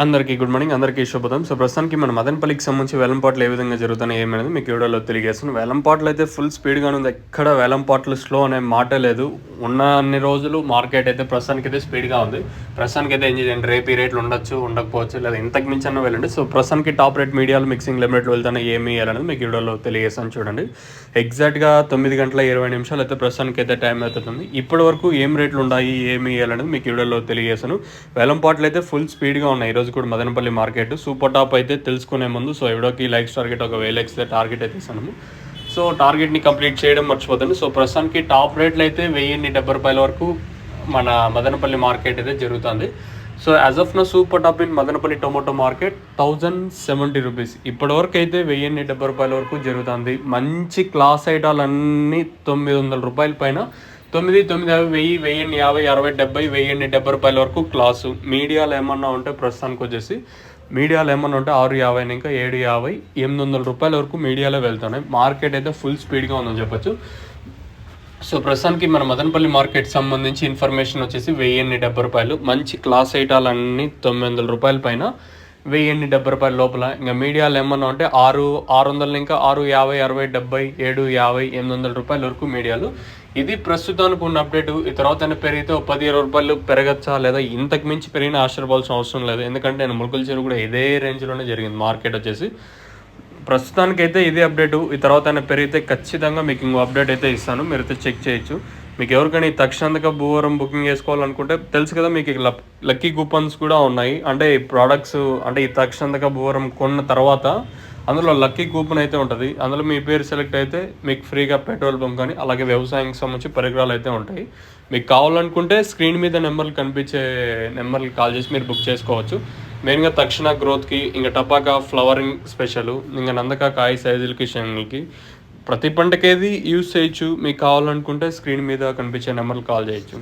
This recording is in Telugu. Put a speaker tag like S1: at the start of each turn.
S1: అందరికీ గుడ్ మార్నింగ్, అందరికీ శుభోదయం. సో ప్రస్తుతానికి మన మదనపల్లికి సంబంధించి వేలంపాట్లు ఏ విధంగా జరుగుతున్నాయి ఏమనేది మీకు వీడియోలో తెలియజేస్తున్నాను. వేలంపాట్లు అయితే ఫుల్ స్పీడ్గానే ఉంది, ఎక్కడ వేలంపాట్లు స్లో అనే మాట లేదు. ఉన్న అన్ని రోజులు మార్కెట్ అయితే ప్రస్తుతానికి అయితే స్పీడ్గా ఉంది. ప్రస్తుతానికి అయితే ఏం చేయండి, రేపు ఈ రేట్లు ఉండొచ్చు, ఉండకపోవచ్చు, లేదా ఇంతకు మించి అన్న వెళ్ళండి. సో ప్రస్తుతానికి టాప్ రేట్ మీడియాలు మిక్సింగ్ లిమిట్ వెళ్తానే ఏమి వేయాలనేది మీకు వీడియోలో తెలియజేస్తాను. చూడండి, ఎగ్జాక్ట్గా 9:20 అయితే ప్రస్తుతానికి అయితే టైం అవుతుంది. ఇప్పటి వరకు ఏం రేట్లు ఉన్నాయి, ఏమి వేయాలనేది మీకు వీడియోలో తెలియజేస్తాను. వేలంపాట్లు అయితే ఫుల్ స్పీడ్గా ఉన్నాయి ఈరోజు కూడా మదనపల్లి మార్కెట్. సూపర్ టాప్ అయితే తెలుసుకునే ముందు సో వీడియోకి లైక్స్ టార్గెట్ ఒక 1000 లైక్స్ టార్గెట్ అయితే ఇస్తాము. సో టార్గెట్ని కంప్లీట్ చేయడం మర్చిపోతుంది. సో ప్రస్తుతానికి టాప్ రేట్లు అయితే 1070 వరకు మన మదనపల్లి మార్కెట్ అయితే జరుగుతుంది. సో యాజ్ ఆఫ్ నా super top in Madanapalle tomato market 1070 rupees ఇప్పటివరకు అయితే 1070 వరకు జరుగుతుంది. మంచి క్లాస్ ఐటాలు అన్నీ 900 రూపాయల పైన, 9, 950, 1000, 1050, 60, 70, 1070 వరకు క్లాసు. మీడియాలు ఏమన్నా ఉంటే ప్రస్తుతానికి వచ్చేసి మీడియాలు ఏమన్నా ఉంటే 650 ఇంకా 750, 800 రూపాయల వరకు మీడియాలో వెళ్తున్నాయి. మార్కెట్ అయితే ఫుల్ స్పీడ్గా ఉందని చెప్పొచ్చు. సో ప్రస్తుతానికి మన మదనపల్లి మార్కెట్ సంబంధించి ఇన్ఫర్మేషన్ వచ్చేసి 1070 రూపాయలు. మంచి క్లాస్ ఐటాలన్నీ 900 రూపాయల పైన, 1070 లోపల. ఇంకా మీడియాలు ఏమన్నా ఉంటే 600 ఇంకా 650, 60, 70, 750, 800 రూపాయల వరకు మీడియాలు. ఇది ప్రస్తుతానికి ఉన్న అప్డేట్. ఈ తర్వాత పెరిగితే 10-20 రూపాయలు పెరగచ్చా, లేదా ఇంతకు మించి పెరిగిన ఆశ్చర్యపోవాల్సిన అవసరం లేదు. ఎందుకంటే నేను ములుకుల చెరువు కూడా ఇదే రేంజ్లోనే జరిగింది మార్కెట్ వచ్చేసి. ప్రస్తుతానికైతే ఇదే అప్డేటు. ఈ తర్వాత పెరిగితే ఖచ్చితంగా మీకు ఇంకో అప్డేట్ అయితే ఇస్తాను, మీరైతే చెక్ చేయొచ్చు. మీకు ఎవరికైనా ఈ తక్షణంగా భూవరం బుకింగ్ చేసుకోవాలనుకుంటే తెలుసు కదా, మీకు లక్కీ కూపన్స్ కూడా ఉన్నాయి. అంటే ఈ ప్రోడక్ట్స్ అంటే ఈ తక్షణంగా భూవరం కొన్న తర్వాత అందులో లక్కీ కూపన్ అయితే ఉంటుంది. అందులో మీ పేరు సెలెక్ట్ అయితే మీకు ఫ్రీగా పెట్రోల్ బంక్ కానీ అలాగే వ్యవసాయానికి సంబంధించి పరికరాలు అయితే ఉంటాయి. మీకు కావాలనుకుంటే స్క్రీన్ మీద నెంబర్లు కనిపించే నెంబర్లు కాల్ చేసి మీరు బుక్ చేసుకోవచ్చు. మెయిన్గా తక్షణ గ్రోత్కి, ఇంకా టపాకా ఫ్లవరింగ్ స్పెషల్, ఇంకా నందక కాయ సైజులకి, శంగులకి, ప్రతి పంటకేది యూజ్ చేయొచ్చు. మీకు కావాలనుకుంటే స్క్రీన్ మీద కనిపించే నెంబర్లు కాల్ చేయొచ్చు.